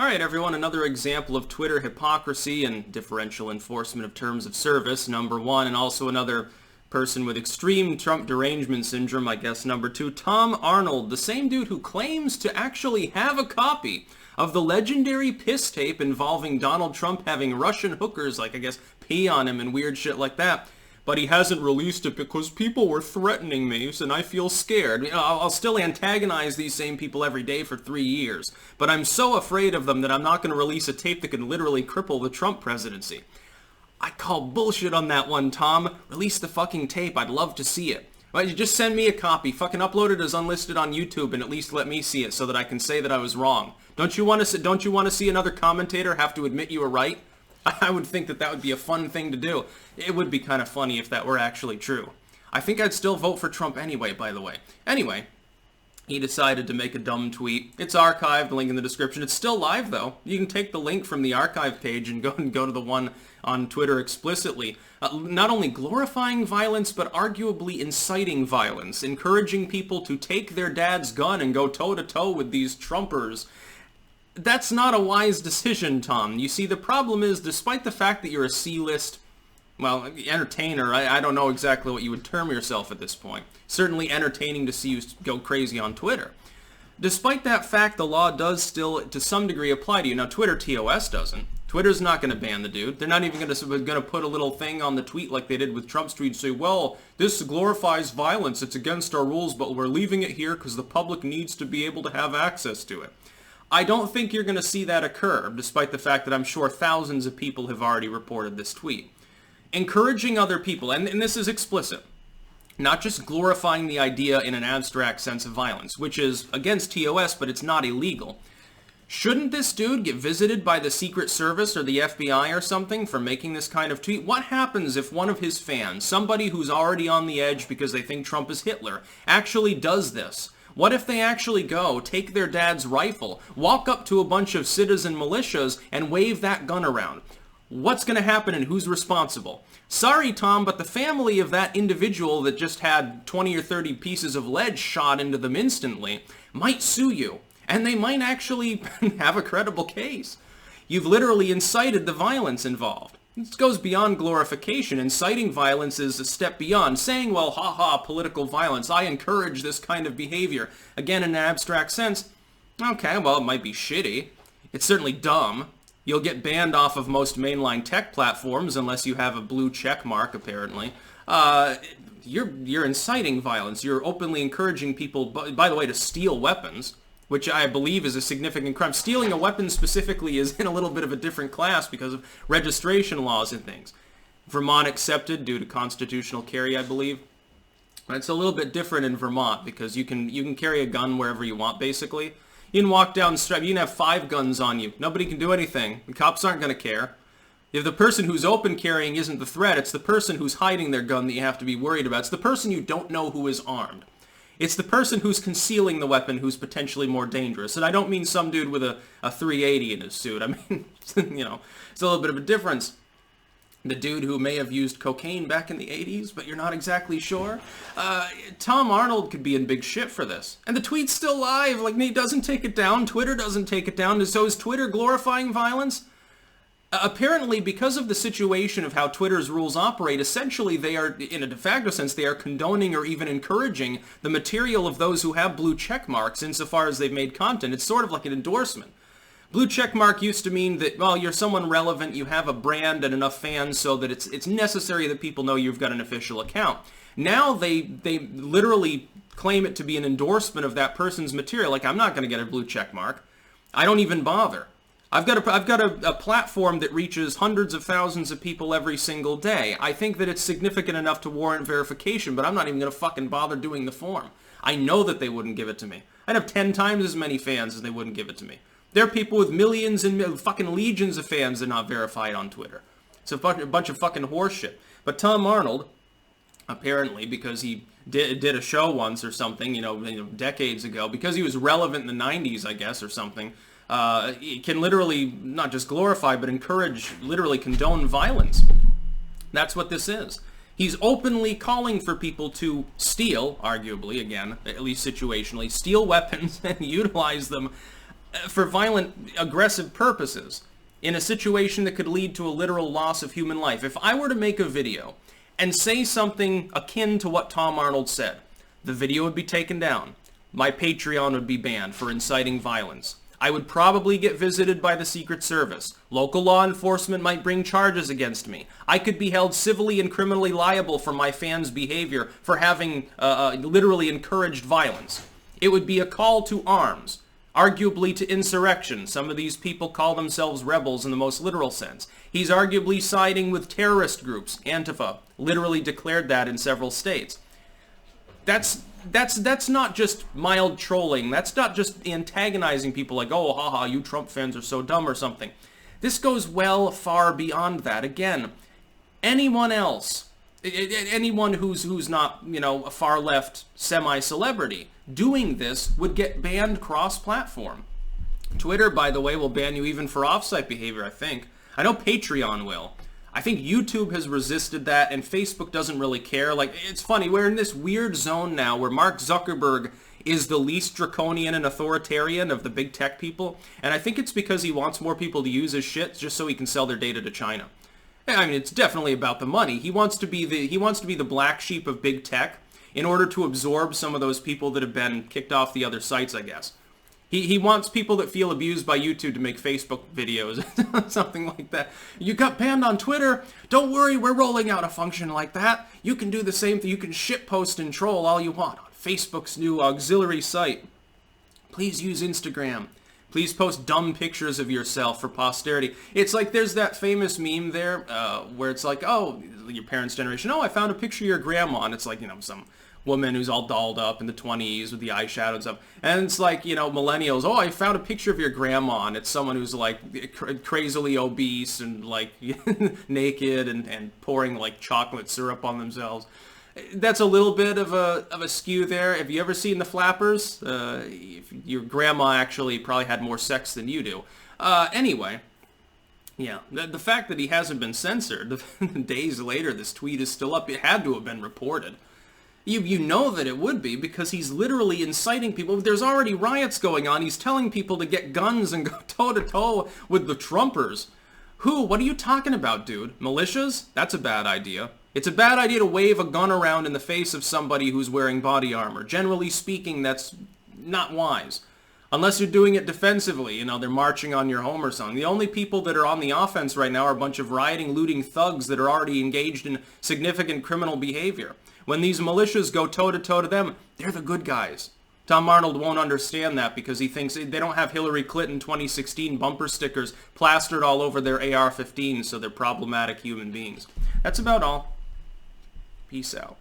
Alright everyone, another example of Twitter hypocrisy and differential enforcement of terms of service, number one, and also another person with extreme Trump derangement syndrome, I guess, number two, Tom Arnold, the same dude who claims to actually have a copy of the legendary piss tape involving Donald Trump having Russian hookers, like, I guess, pee on him and weird shit like that. But he hasn't released it because people were threatening me, and I feel scared. You know, I'll still antagonize these same people every day for 3 years, but I'm so afraid of them that I'm not going to release a tape that could literally cripple the Trump presidency. I call bullshit on that one, Tom. Release the fucking tape. I'd love to see it. Well, you just send me a copy. Fucking upload it as unlisted on YouTube and at least let me see it so that I can say that I was wrong. Don't you want to see another commentator have to admit you were right? I would think that that would be a fun thing to do. It would be kind of funny if that were actually true. I think I'd still vote for Trump anyway, by the way. Anyway, he decided to make a dumb tweet. It's archived, link in the description. It's still live, though. You can take the link from the archive page and go to the one on Twitter explicitly. Not only glorifying violence, but arguably inciting violence, encouraging people to take their dad's gun and go toe-to-toe with these Trumpers. That's not a wise decision, Tom. You see, the problem is, despite the fact that you're a C-list, well, entertainer, I don't know exactly what you would term yourself at this point. Certainly entertaining to see you go crazy on Twitter. Despite that fact, the law does still, to some degree, apply to you. Now, Twitter TOS doesn't. Twitter's not going to ban the dude. They're not even going to put a little thing on the tweet like they did with Trump's tweet and say, well, this glorifies violence. It's against our rules, but we're leaving it here because the public needs to be able to have access to it. I don't think you're going to see that occur, despite the fact that I'm sure thousands of people have already reported this tweet. Encouraging other people, and this is explicit, not just glorifying the idea in an abstract sense of violence, which is against TOS, but it's not illegal. Shouldn't this dude get visited by the Secret Service or the FBI or something for making this kind of tweet? What happens if one of his fans, somebody who's already on the edge because they think Trump is Hitler, actually does this? What if they actually go, take their dad's rifle, walk up to a bunch of citizen militias, and wave that gun around? What's going to happen and who's responsible? Sorry, Tom, but the family of that individual that just had 20 or 30 pieces of lead shot into them instantly might sue you, and they might actually have a credible case. You've literally incited the violence involved. This goes beyond glorification. Inciting violence is a step beyond. Saying, well, haha, political violence, I encourage this kind of behavior. Again, in an abstract sense, okay, well, it might be shitty. It's certainly dumb. You'll get banned off of most mainline tech platforms unless you have a blue check mark, apparently. You're inciting violence. You're openly encouraging people, by the way, to steal weapons, which I believe is a significant crime. Stealing a weapon specifically is in a little bit of a different class because of registration laws and things. Vermont accepted due to constitutional carry, I believe. It's a little bit different in Vermont because you can carry a gun wherever you want, basically. You can walk down the street, you can have 5 guns on you. Nobody can do anything. The cops aren't going to care. If the person who's open carrying isn't the threat, it's the person who's hiding their gun that you have to be worried about. It's the person you don't know who is armed. It's the person who's concealing the weapon who's potentially more dangerous. And I don't mean some dude with a 380 in his suit. I mean, you know, it's a little bit of a difference. The dude who may have used cocaine back in the 80s, but you're not exactly sure. Tom Arnold could be in big shit for this. And the tweet's still live. Like, he doesn't take it down. Twitter doesn't take it down. So is Twitter glorifying violence? Apparently, because of the situation of how Twitter's rules operate, essentially they are, in a de facto sense, they are condoning or even encouraging the material of those who have blue check marks insofar as they've made content. It's sort of like an endorsement. Blue check mark used to mean that, well, you're someone relevant, you have a brand and enough fans so that it's necessary that people know you've got an official account. Now they literally claim it to be an endorsement of that person's material. Like, I'm not going to get a blue check mark. I don't even bother. I've got a platform that reaches hundreds of thousands of people every single day. I think that it's significant enough to warrant verification, but I'm not even going to fucking bother doing the form. I know that they wouldn't give it to me. I'd have 10 times as many fans as they wouldn't give it to me. There are people with millions and fucking legions of fans that are not verified on Twitter. It's a bunch of fucking horseshit. But Tom Arnold, apparently, because he did a show once or something, you know, decades ago, because he was relevant in the 90s, I guess, or something, it can literally not just glorify, but encourage, literally condone violence. That's what this is. He's openly calling for people to steal, arguably, again, at least situationally, steal weapons and utilize them for violent, aggressive purposes in a situation that could lead to a literal loss of human life. If I were to make a video and say something akin to what Tom Arnold said, the video would be taken down. My Patreon would be banned for inciting violence. I would probably get visited by the Secret Service. Local law enforcement might bring charges against me. I could be held civilly and criminally liable for my fans' behavior for having literally encouraged violence. It would be a call to arms, arguably to insurrection. Some of these people call themselves rebels in the most literal sense. He's arguably siding with terrorist groups. Antifa literally declared that in several states. That's not just mild trolling. That's not just antagonizing people like, oh, haha, you Trump fans are so dumb or something. This goes well far beyond that. Again, anyone else, anyone who's not, a far left semi-celebrity doing this would get banned cross-platform. Twitter, by the way, will ban you even for off-site behavior, I think. I know Patreon will. I think YouTube has resisted that, and Facebook doesn't really care. Like, it's funny, we're in this weird zone now where Mark Zuckerberg is the least draconian and authoritarian of the big tech people, and I think it's because he wants more people to use his shit just so he can sell their data to China. I mean, it's definitely about the money. He wants to be the black sheep of big tech in order to absorb some of those people that have been kicked off the other sites, I guess. He wants people that feel abused by YouTube to make Facebook videos, something like that. You got banned on Twitter? Don't worry, we're rolling out a function like that. You can do the same thing. You can shitpost and troll all you want on Facebook's new auxiliary site. Please use Instagram. Please post dumb pictures of yourself for posterity. It's like there's that famous meme there where it's like, oh, your parents' generation, oh, I found a picture of your grandma, and it's like, some woman who's all dolled up in the 20s with the eyeshadow and stuff. And it's like, millennials, oh, I found a picture of your grandma, and it's someone who's like crazily obese and like naked and pouring like chocolate syrup on themselves. That's a little bit of a skew there. Have you ever seen the Flappers? Your grandma actually probably had more sex than you do. Anyway, yeah, the fact that he hasn't been censored, days later this tweet is still up. It had to have been reported. You know that it would be because he's literally inciting people. There's already riots going on. He's telling people to get guns and go toe-to-toe with the Trumpers. Who? What are you talking about, dude? Militias? That's a bad idea. It's a bad idea to wave a gun around in the face of somebody who's wearing body armor. Generally speaking, that's not wise. Unless you're doing it defensively, they're marching on your home or something. The only people that are on the offense right now are a bunch of rioting, looting thugs that are already engaged in significant criminal behavior. When these militias go toe-to-toe to them, they're the good guys. Tom Arnold won't understand that because he thinks they don't have Hillary Clinton 2016 bumper stickers plastered all over their AR-15s, so they're problematic human beings. That's about all. Peace out.